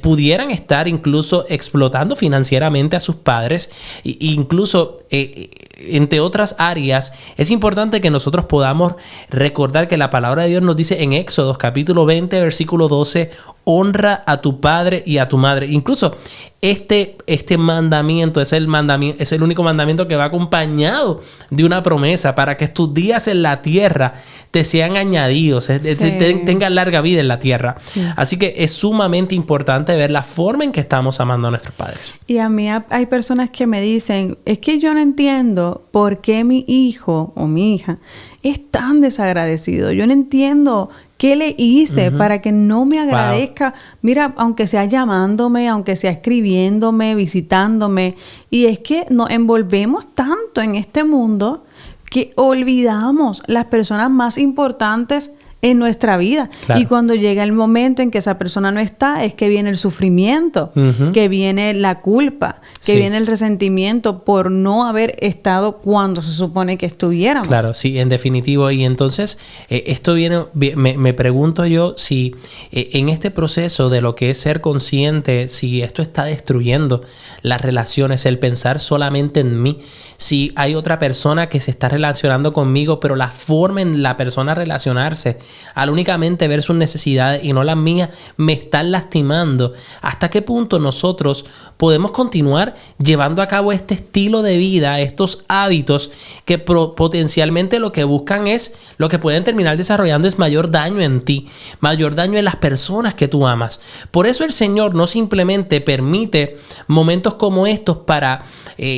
pudieran estar incluso explotando financieramente a sus padres, incluso entre otras áreas, es importante que nosotros podamos recordar que la palabra de Dios nos dice en Éxodo capítulo 20, versículo 12, honra a tu padre y a tu madre. Incluso este mandamiento es el único mandamiento que va acompañado de una promesa para que tus días en la tierra te sean añadidos, tengan larga vida en la tierra. Sí. Así que es sumamente importante ver la forma en que estamos amando a nuestros padres. Y a mí hay personas que me dicen, es que yo no entiendo por qué mi hijo o mi hija es tan desagradecido. Yo no entiendo qué le hice para que no me agradezca. Wow. Mira, aunque sea llamándome, aunque sea escribiéndome, visitándome. Y es que nos envolvemos tanto en este mundo que olvidamos las personas más importantes en nuestra vida. Claro. Y cuando llega el momento en que esa persona no está, es que viene el sufrimiento, que viene la culpa, que viene el resentimiento por no haber estado cuando se supone que estuviéramos. Claro, sí, en definitivo. Y entonces, esto viene, me pregunto yo si en este proceso de lo que es ser consciente, si esto está destruyendo las relaciones, el pensar solamente en mí, si hay otra persona que se está relacionando conmigo, pero la forma en la persona relacionarse, al únicamente ver sus necesidades y no las mías, me están lastimando. ¿Hasta qué punto nosotros podemos continuar llevando a cabo este estilo de vida, estos hábitos que potencialmente lo que buscan es, lo que pueden terminar desarrollando es mayor daño en ti, mayor daño en las personas que tú amas? Por eso el Señor no simplemente permite momentos como estos para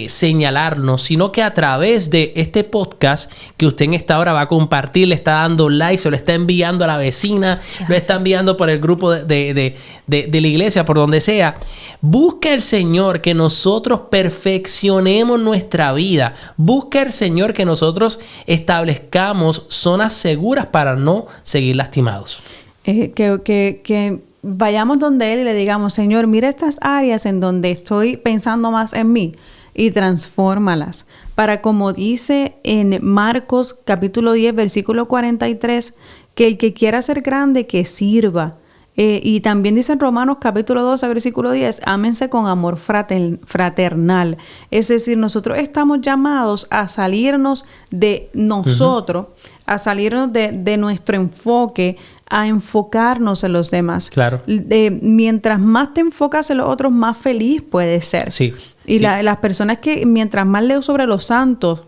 señalarnos, sino que a través de este podcast que usted en esta hora va a compartir, le está dando like, se lo está enviando a la vecina, lo está enviando por el grupo de la iglesia, por donde sea. Busca el Señor que nosotros perfeccionemos nuestra vida. Busca el Señor que nosotros establezcamos zonas seguras para no seguir lastimados. Que vayamos donde Él y le digamos, Señor, mira estas áreas en donde estoy pensando más en mí y transfórmalas. Para, como dice en Marcos capítulo 10, versículo 43, que el que quiera ser grande, que sirva. Y también dice en Romanos capítulo 12, versículo 10, ámense con amor fraternal. Es decir, nosotros estamos llamados a salirnos de nosotros, a salirnos de nuestro enfoque, a enfocarnos en los demás. Claro. Mientras más te enfocas en los otros, más feliz puedes ser. Sí. Y las personas que, mientras más leo sobre los santos,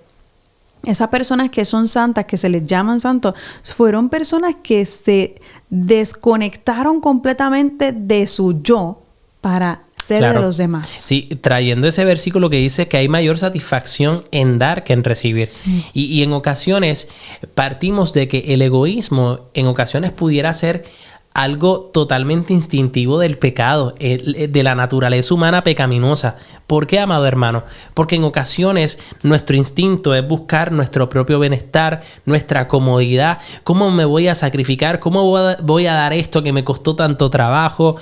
esas personas que son santas, que se les llaman santos, fueron personas que se desconectaron completamente de su yo para ser de los demás. Sí, trayendo ese versículo que dice que hay mayor satisfacción en dar que en recibir. Sí. Y en ocasiones partimos de que el egoísmo en ocasiones pudiera ser algo totalmente instintivo del pecado, de la naturaleza humana pecaminosa. ¿Por qué, amado hermano? Porque en ocasiones nuestro instinto es buscar nuestro propio bienestar, nuestra comodidad. ¿Cómo me voy a sacrificar? ¿Cómo voy a dar esto que me costó tanto trabajo?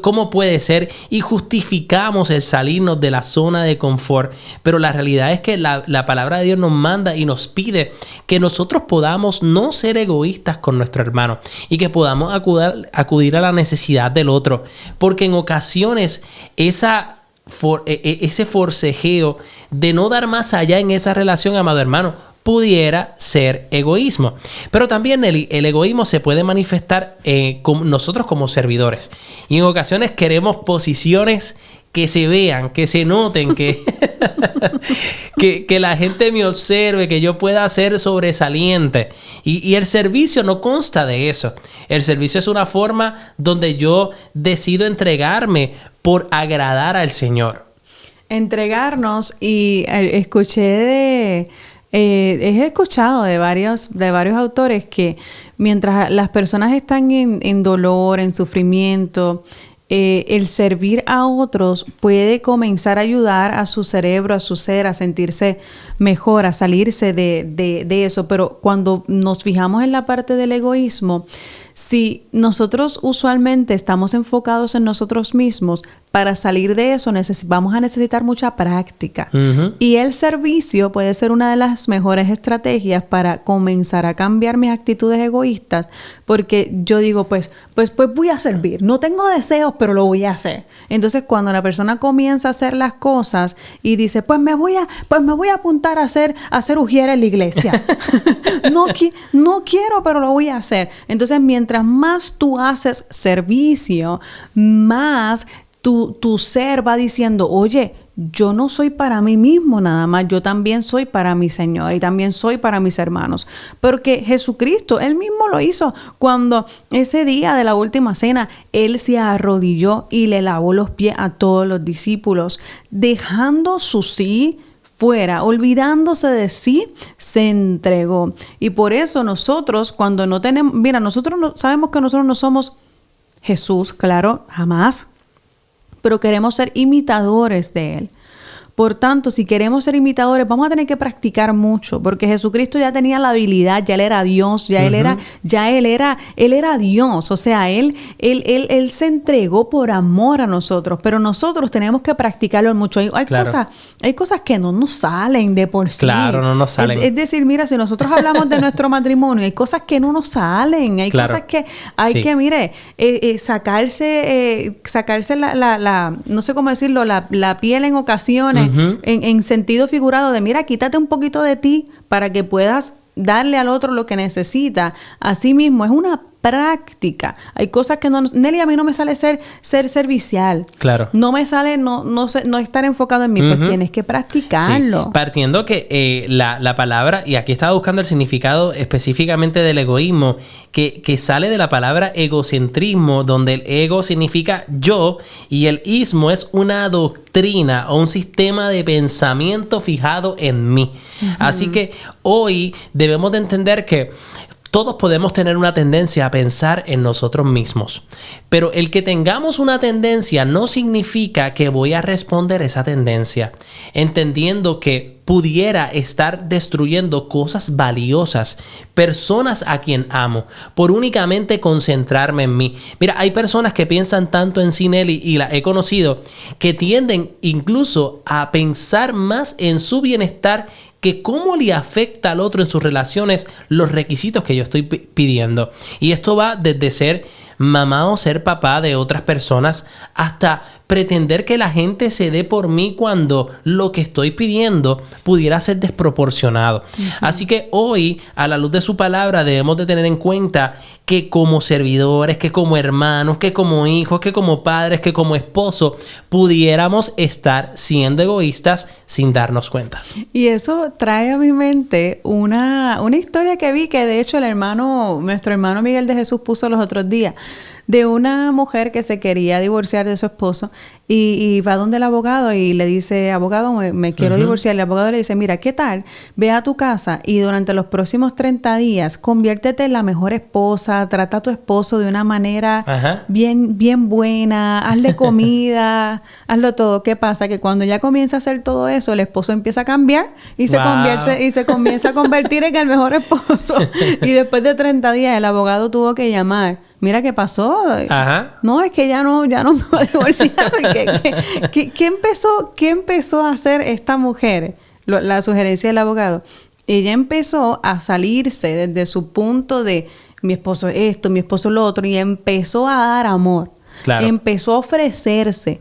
¿Cómo puede ser? Y justificamos el salirnos de la zona de confort. Pero la realidad es que la palabra de Dios nos manda y nos pide que nosotros podamos no ser egoístas con nuestro hermano y que podamos acudir a la necesidad del otro, porque en ocasiones ese forcejeo de no dar más allá en esa relación, amado hermano, pudiera ser egoísmo. Pero también el egoísmo se puede manifestar con nosotros como servidores, y en ocasiones queremos posiciones que se vean, que se noten, que la gente me observe, que yo pueda ser sobresaliente. Y el servicio no consta de eso. El servicio es una forma donde yo decido entregarme por agradar al Señor. Entregarnos, y he escuchado de varios autores que mientras las personas están en dolor, en sufrimiento, el servir a otros puede comenzar a ayudar a su cerebro, a su ser, a sentirse mejor, a salirse de eso. Pero cuando nos fijamos en la parte del egoísmo, si nosotros usualmente estamos enfocados en nosotros mismos, para salir de eso vamos a necesitar mucha práctica. Y el servicio puede ser una de las mejores estrategias para comenzar a cambiar mis actitudes egoístas, porque yo digo, pues voy a servir. No tengo deseos, pero lo voy a hacer. Entonces, cuando la persona comienza a hacer las cosas y dice, pues me voy a apuntar a hacer ujier en la iglesia. No quiero, pero lo voy a hacer. Entonces, mientras más tú haces servicio, más tu ser va diciendo, oye, yo no soy para mí mismo nada más, yo también soy para mi Señor y también soy para mis hermanos. Porque Jesucristo, Él mismo lo hizo cuando ese día de la última cena, Él se arrodilló y le lavó los pies a todos los discípulos, dejando su sí fuera, olvidándose de sí, se entregó. Y por eso nosotros, cuando no tenemos, mira, nosotros sabemos que nosotros no somos Jesús, claro, jamás, pero queremos ser imitadores de Él. Por tanto, si queremos ser imitadores, vamos a tener que practicar mucho, porque Jesucristo ya tenía la habilidad, ya Él era Dios, Él era Dios. O sea, él se entregó por amor a nosotros, pero nosotros tenemos que practicarlo mucho. Hay cosas que no nos salen de por sí. Claro, no nos salen. Es decir, mira, si nosotros hablamos de nuestro matrimonio, hay cosas que no nos salen, hay cosas que hay que, mire, sacarse la no sé cómo decirlo, la piel en ocasiones. En sentido figurado de, mira, quítate un poquito de ti para que puedas darle al otro lo que necesita. Asimismo, es una práctica. Hay cosas que Nelly, a mí no me sale ser servicial. Claro. No me sale no estar enfocado en mí. Pues tienes que practicarlo. Sí. Partiendo que la palabra, y aquí estaba buscando el significado específicamente del egoísmo, que sale de la palabra egocentrismo, donde el ego significa yo y el ismo es una doctrina o un sistema de pensamiento fijado en mí. Así que hoy debemos de entender que todos podemos tener una tendencia a pensar en nosotros mismos, pero el que tengamos una tendencia no significa que voy a responder esa tendencia, entendiendo que pudiera estar destruyendo cosas valiosas, personas a quien amo, por únicamente concentrarme en mí. Mira, hay personas que piensan tanto en sí, Nelly, y la he conocido, que tienden incluso a pensar más en su bienestar que cómo le afecta al otro en sus relaciones los requisitos que yo estoy pidiendo. Y esto va desde ser mamá o ser papá de otras personas hasta pretender que la gente se dé por mí cuando lo que estoy pidiendo pudiera ser desproporcionado. Así que hoy, a la luz de su palabra, debemos de tener en cuenta que como servidores, que como hermanos, que como hijos, que como padres, que como esposos, pudiéramos estar siendo egoístas sin darnos cuenta. Y eso trae a mi mente una historia que vi, que de hecho nuestro hermano Miguel de Jesús puso los otros días, de una mujer que se quería divorciar de su esposo y va donde el abogado y le dice, abogado, me quiero divorciar. El abogado le dice, mira, ¿qué tal? Ve a tu casa y durante los próximos 30 días conviértete en la mejor esposa, trata a tu esposo de una manera bien buena, hazle comida, hazlo todo. ¿Qué pasa? Que cuando ya comienza a hacer todo eso, el esposo empieza a cambiar y se comienza a convertir en el mejor esposo. Y después de 30 días el abogado tuvo que llamar. Mira, ¿qué pasó? No, es que ya no me voy a divorciar. ¿Qué empezó a hacer esta mujer? La sugerencia del abogado. Ella empezó a salirse desde su punto de mi esposo esto, mi esposo lo otro, y empezó a dar amor. Claro. Empezó a ofrecerse,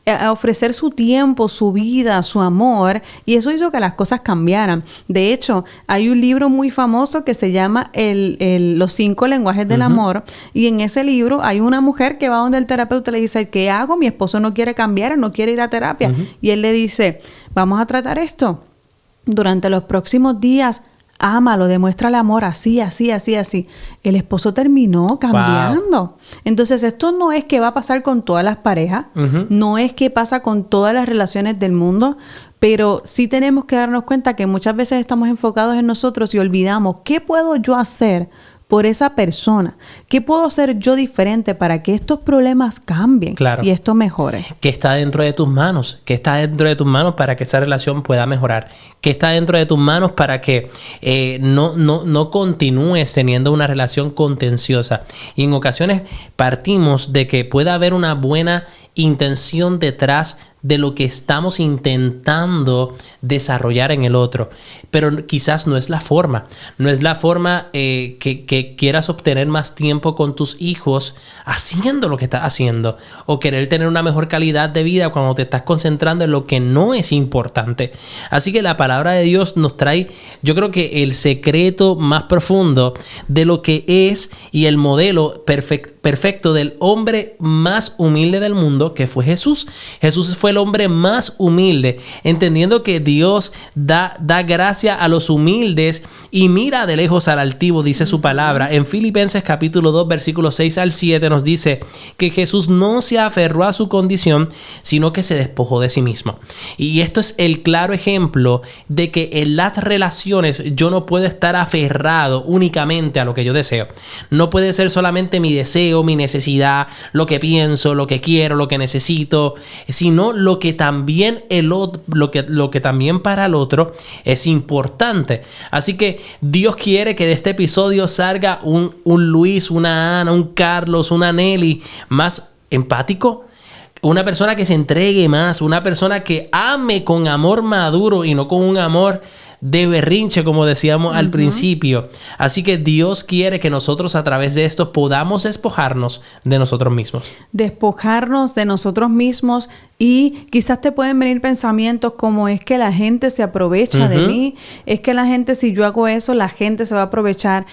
a ofrecer su tiempo, su vida, su amor, y eso hizo que las cosas cambiaran. De hecho, hay un libro muy famoso que se llama Los 5 lenguajes del amor, y en ese libro hay una mujer que va donde el terapeuta le dice, ¿qué hago? Mi esposo no quiere cambiar, no quiere ir a terapia. Y él le dice, vamos a tratar esto. Durante los próximos días, ámalo, demuéstrale amor, así. El esposo terminó cambiando. Wow. Entonces, esto no es que va a pasar con todas las parejas, no es que pasa con todas las relaciones del mundo, pero sí tenemos que darnos cuenta que muchas veces estamos enfocados en nosotros y olvidamos, ¿qué puedo yo hacer por esa persona? ¿Qué puedo hacer yo diferente para que estos problemas cambien y esto mejore? ¿Qué está dentro de tus manos? ¿Qué está dentro de tus manos para que esa relación pueda mejorar? ¿Qué está dentro de tus manos para que no continúes teniendo una relación contenciosa? Y en ocasiones partimos de que pueda haber una buena intención detrás de lo que estamos intentando desarrollar en el otro, pero quizás no es la forma. No es la forma que quieras obtener más tiempo con tus hijos haciendo lo que estás haciendo, o querer tener una mejor calidad de vida cuando te estás concentrando en lo que no es importante. Así que la palabra de Dios nos trae, yo creo que el secreto más profundo de lo que es y el modelo perfecto del hombre más humilde del mundo, que fue Jesús. Jesús fue el hombre más humilde, entendiendo que Dios da gracia a los humildes y mira de lejos al altivo, dice su palabra. En Filipenses capítulo 2, versículos 6 al 7 nos dice que Jesús no se aferró a su condición, sino que se despojó de sí mismo. Y esto es el claro ejemplo de que en las relaciones yo no puedo estar aferrado únicamente a lo que yo deseo. No puede ser solamente mi deseo, mi necesidad, lo que pienso, lo que quiero, lo que necesito, sino lo que también lo que también para el otro es importante. Así que Dios quiere que de este episodio salga un Luis, una Ana, un Carlos, una Nelly más empático, una persona que se entregue más, una persona que ame con amor maduro y no con un amor de berrinche, como decíamos al principio. Así que Dios quiere que nosotros a través de esto podamos despojarnos de nosotros mismos. Despojarnos de nosotros mismos, y quizás te pueden venir pensamientos como: es que la gente se aprovecha de mí, es que la gente, si yo hago eso, la gente se va a aprovechar.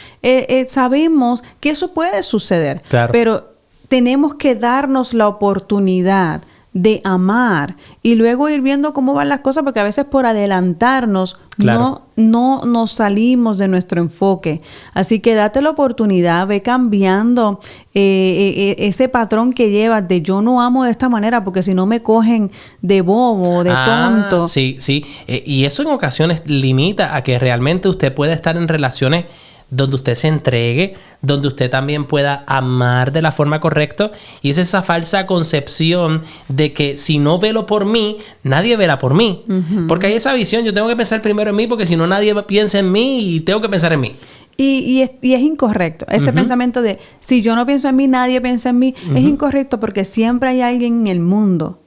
Sabemos que eso puede suceder, pero tenemos que darnos la oportunidad de amar y luego ir viendo cómo van las cosas, porque a veces por adelantarnos no nos salimos de nuestro enfoque. Así que date la oportunidad, ve cambiando ese patrón que llevas de yo no amo de esta manera porque si no me cogen de bobo, de tonto. Sí. Y eso en ocasiones limita a que realmente usted pueda estar en relaciones donde usted se entregue, donde usted también pueda amar de la forma correcta. Y es esa falsa concepción de que si no velo por mí, nadie verá por mí. Porque hay esa visión, yo tengo que pensar primero en mí, porque si no nadie piensa en mí y tengo que pensar en mí. Y es incorrecto. Ese pensamiento de si yo no pienso en mí, nadie piensa en mí, es incorrecto, porque siempre hay alguien en el mundo,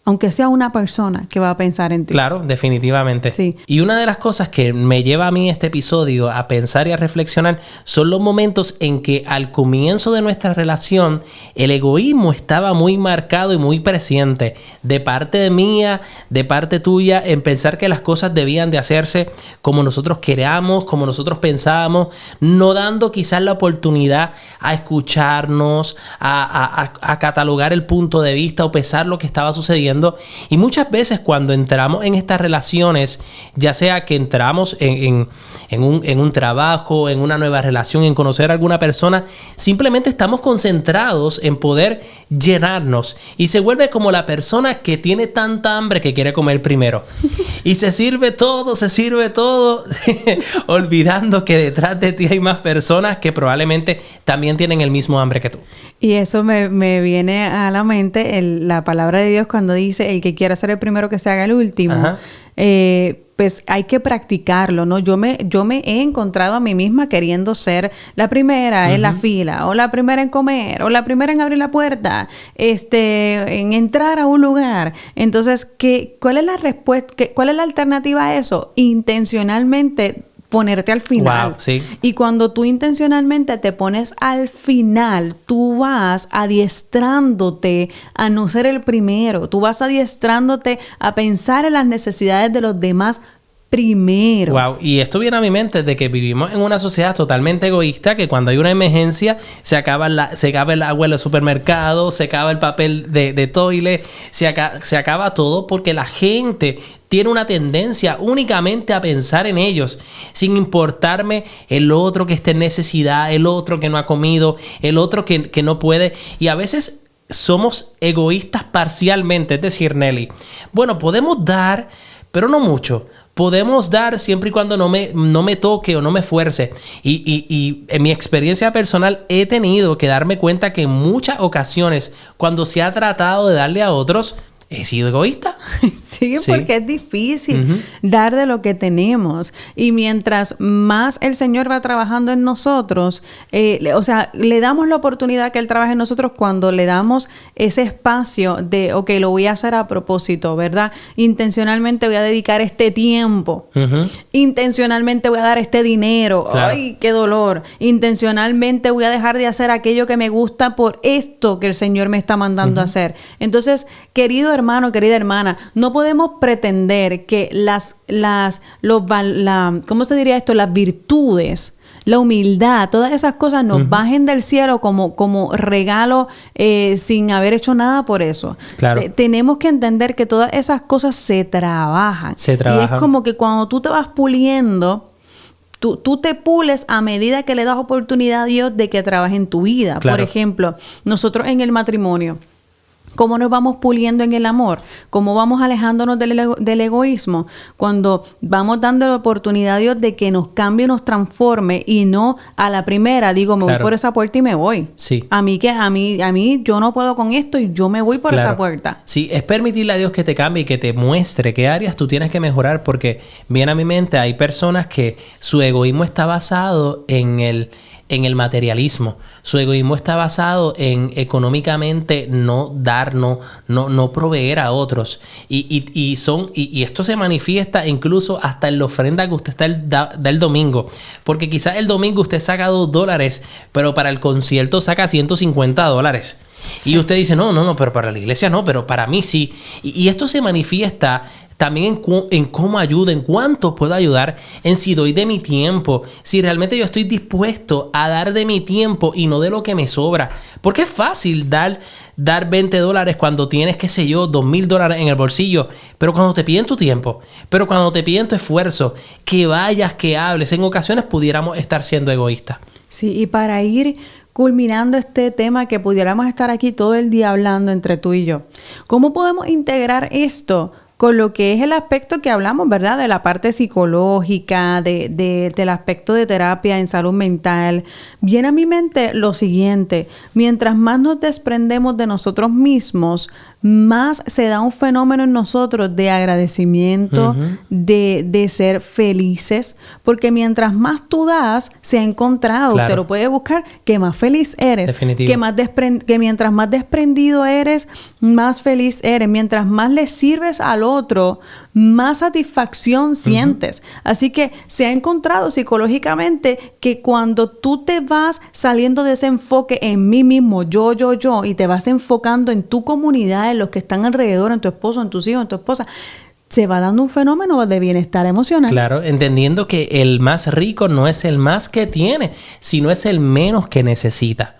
aunque sea una persona, que va a pensar en ti. Claro, definitivamente. Sí. Y una de las cosas que me lleva a mí este episodio a pensar y a reflexionar son los momentos en que al comienzo de nuestra relación el egoísmo estaba muy marcado y muy presente, de parte mía, de parte tuya, en pensar que las cosas debían de hacerse como nosotros queramos, como nosotros pensábamos, no dando quizás la oportunidad a escucharnos, a catalogar el punto de vista o pesar lo que estaba sucediendo. Y muchas veces cuando entramos en estas relaciones, ya sea que entramos en un trabajo, en una nueva relación, en conocer a alguna persona, simplemente estamos concentrados en poder llenarnos y se vuelve como la persona que tiene tanta hambre que quiere comer primero y se sirve todo olvidando que detrás de ti hay más personas que probablemente también tienen el mismo hambre que tú. Y eso me viene a la mente la palabra de Dios cuando dice: el que quiera ser el primero, que se haga el último. Pues hay que practicarlo, ¿no? Yo me he encontrado a mí misma queriendo ser la primera en la fila, o la primera en comer, o la primera en abrir la puerta, en entrar a un lugar. Entonces, ¿cuál es la respuesta? ¿Cuál es la alternativa a eso? Intencionalmente ponerte al final. Wow, sí. Y cuando tú intencionalmente te pones al final, tú vas adiestrándote a no ser el primero. Tú vas adiestrándote a pensar en las necesidades de los demás primero. Wow, y esto viene a mi mente de que vivimos en una sociedad totalmente egoísta, que cuando hay una emergencia se acaba el agua en el supermercado, se acaba el papel de toilet, se acaba todo, porque la gente tiene una tendencia únicamente a pensar en ellos, sin importarme el otro que esté en necesidad, el otro que no ha comido, el otro que no puede. Y a veces somos egoístas parcialmente. Es decir, Nelly, bueno, podemos dar, pero no mucho. podemos dar siempre y cuando no me toque o no me fuerce. Y en mi experiencia personal he tenido que darme cuenta que en muchas ocasiones, cuando se ha tratado de darle a otros, he sido egoísta. Sí, porque es difícil dar de lo que tenemos. Y mientras más el Señor va trabajando en nosotros, le damos la oportunidad que Él trabaje en nosotros cuando le damos ese espacio de, ok, lo voy a hacer a propósito, ¿verdad? Intencionalmente voy a dedicar este tiempo. Intencionalmente voy a dar este dinero. Claro. ¡Ay, qué dolor! Intencionalmente voy a dejar de hacer aquello que me gusta por esto que el Señor me está mandando a hacer. Entonces, querido hermano, querida hermana, no podemos pretender que ¿cómo se diría esto? Las virtudes, la humildad, todas esas cosas nos bajen del cielo como regalo sin haber hecho nada por eso. Claro. Tenemos que entender que todas esas cosas se trabajan. Y es como que cuando tú te vas puliendo, tú te pules a medida que le das oportunidad a Dios de que trabaje en tu vida. Claro. Por ejemplo, nosotros en el matrimonio, ¿cómo nos vamos puliendo en el amor? ¿Cómo vamos alejándonos del egoísmo? Cuando vamos dando la oportunidad a Dios de que nos cambie, nos transforme y no a la primera digo, me voy por esa puerta y me voy. Sí. A mí yo no puedo con esto y yo me voy por esa puerta. Sí, es permitirle a Dios que te cambie y que te muestre qué áreas tú tienes que mejorar, porque viene a mi mente, hay personas que su egoísmo está basado en el materialismo. Su egoísmo está basado en económicamente no dar, no proveer a otros. Y esto se manifiesta incluso hasta en la ofrenda que usted da el domingo. Porque quizás el domingo usted saca $2, pero para el concierto saca $150. Sí. Y usted dice, no, pero para la iglesia no, pero para mí sí. Y esto se manifiesta también en cómo ayudo, en cuánto puedo ayudar, en si doy de mi tiempo, si realmente yo estoy dispuesto a dar de mi tiempo y no de lo que me sobra. Porque es fácil dar $20 cuando tienes, qué sé yo, $2,000 en el bolsillo, pero cuando te piden tu tiempo, pero cuando te piden tu esfuerzo, que vayas, que hables, en ocasiones pudiéramos estar siendo egoístas. Sí, y para ir culminando este tema que pudiéramos estar aquí todo el día hablando entre tú y yo, ¿cómo podemos integrar esto con lo que es el aspecto que hablamos, ¿verdad? De la parte psicológica, del aspecto de terapia en salud mental? Viene a mi mente lo siguiente: mientras más nos desprendemos de nosotros mismos, más se da un fenómeno en nosotros de agradecimiento, de ser felices, porque mientras más tú das, se ha encontrado, claro, usted lo puede buscar, que más feliz eres. Definitivo. Que mientras más desprendido eres, más feliz eres. Mientras más le sirves al otro, más satisfacción sientes. Así que se ha encontrado psicológicamente que cuando tú te vas saliendo de ese enfoque en mí mismo, yo, y te vas enfocando en tu comunidad, en los que están alrededor, en tu esposo, en tus hijos, en tu esposa, se va dando un fenómeno de bienestar emocional. Claro, entendiendo que el más rico no es el más que tiene, sino es el menos que necesita.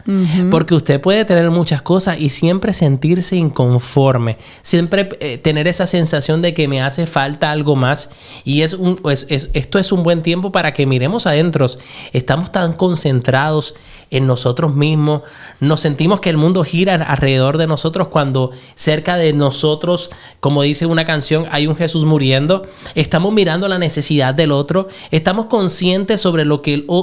Porque usted puede tener muchas cosas y siempre sentirse inconforme, siempre tener esa sensación de que me hace falta algo más. Y esto es un buen tiempo para que miremos adentro. Estamos tan concentrados en nosotros mismos, nos sentimos que el mundo gira alrededor de nosotros cuando cerca de nosotros, como dice una canción, hay un Jesús muriendo. Estamos mirando la necesidad del otro, estamos conscientes sobre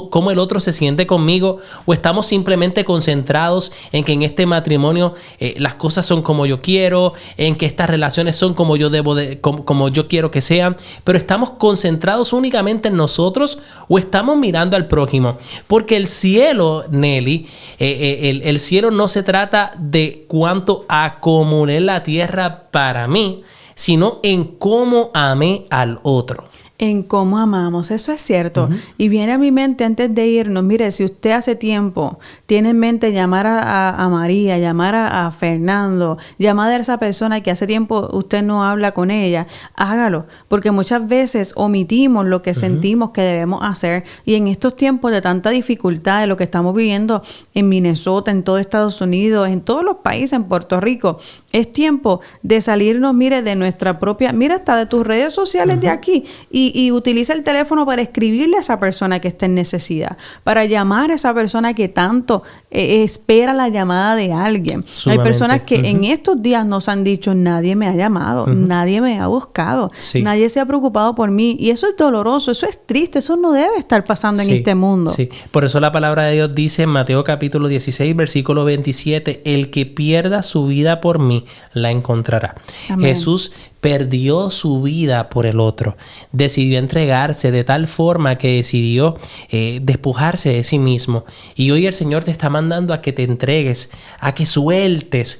cómo el otro se siente conmigo, o estamos simplemente concentrados en que en este matrimonio las cosas son como yo quiero, en que estas relaciones son como yo como yo quiero que sean, pero estamos concentrados únicamente en nosotros, o estamos mirando al prójimo. Porque el cielo, Nelly, el cielo no se trata de cuánto acumulé en la tierra para mí, sino en cómo amé al otro. En cómo amamos, eso es cierto. Y viene a mi mente antes de irnos, mire, si usted hace tiempo tiene en mente llamar a María, llamar a Fernando, llamar a esa persona que hace tiempo usted no habla con ella, hágalo, porque muchas veces omitimos lo que sentimos que debemos hacer. Y en estos tiempos de tanta dificultad, de lo que estamos viviendo en Minnesota, en todo Estados Unidos, en todos los países, en Puerto Rico, es tiempo de salirnos, mire, de nuestra propia, mira, hasta de tus redes sociales de aquí, y y utiliza el teléfono para escribirle a esa persona que está en necesidad, para llamar a esa persona que tanto espera la llamada de alguien. Hay personas que en estos días nos han dicho, nadie me ha llamado, nadie me ha buscado, nadie se ha preocupado por mí. Y eso es doloroso, eso es triste, eso no debe estar pasando en este mundo. Sí, por eso la palabra de Dios dice en Mateo capítulo 16, versículo 27, el que pierda su vida por mí, la encontrará. Amén. Jesús perdió su vida por el otro. Decidió entregarse de tal forma que decidió despojarse de sí mismo. Y hoy el Señor te está mandando a que te entregues, a que sueltes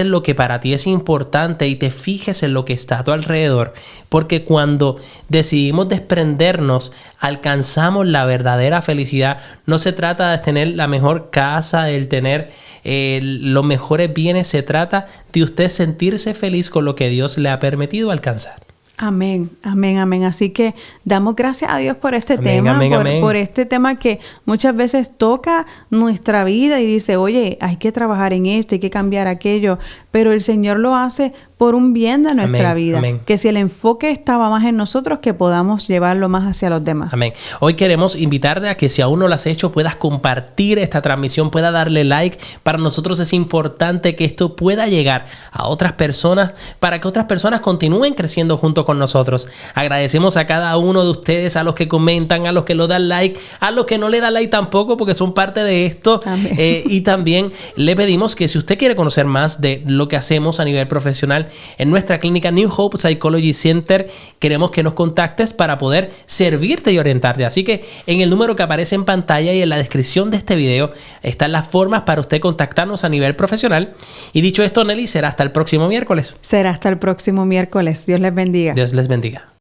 lo que para ti es importante y te fijes en lo que está a tu alrededor. Porque cuando decidimos desprendernos, alcanzamos la verdadera felicidad. No se trata de tener la mejor casa, de tener los mejores bienes. Se trata de usted sentirse feliz con lo que Dios le ha permitido alcanzar. Amén, amén, amén. Así que damos gracias a Dios por este tema, por este tema que muchas veces toca nuestra vida y dice, oye, hay que trabajar en esto, hay que cambiar aquello, pero el Señor lo hace por un bien de nuestra vida. Amén. Que si el enfoque estaba más en nosotros, que podamos llevarlo más hacia los demás. Amén. Hoy queremos invitarte a que si aún no lo has hecho, puedas compartir esta transmisión, puedas darle like. Para nosotros es importante que esto pueda llegar a otras personas, para que otras personas continúen creciendo junto con nosotros. Agradecemos a cada uno de ustedes, a los que comentan, a los que lo dan like, a los que no le dan like tampoco, porque son parte de esto. Y también le pedimos que si usted quiere conocer más de lo que hacemos a nivel profesional, en nuestra clínica New Hope Psychology Center, queremos que nos contactes para poder servirte y orientarte. Así que en el número que aparece en pantalla y en la descripción de este video están las formas para usted contactarnos a nivel profesional. Y dicho esto, Nelly, será hasta el próximo miércoles. Será hasta el próximo miércoles. Dios les bendiga. Dios les bendiga.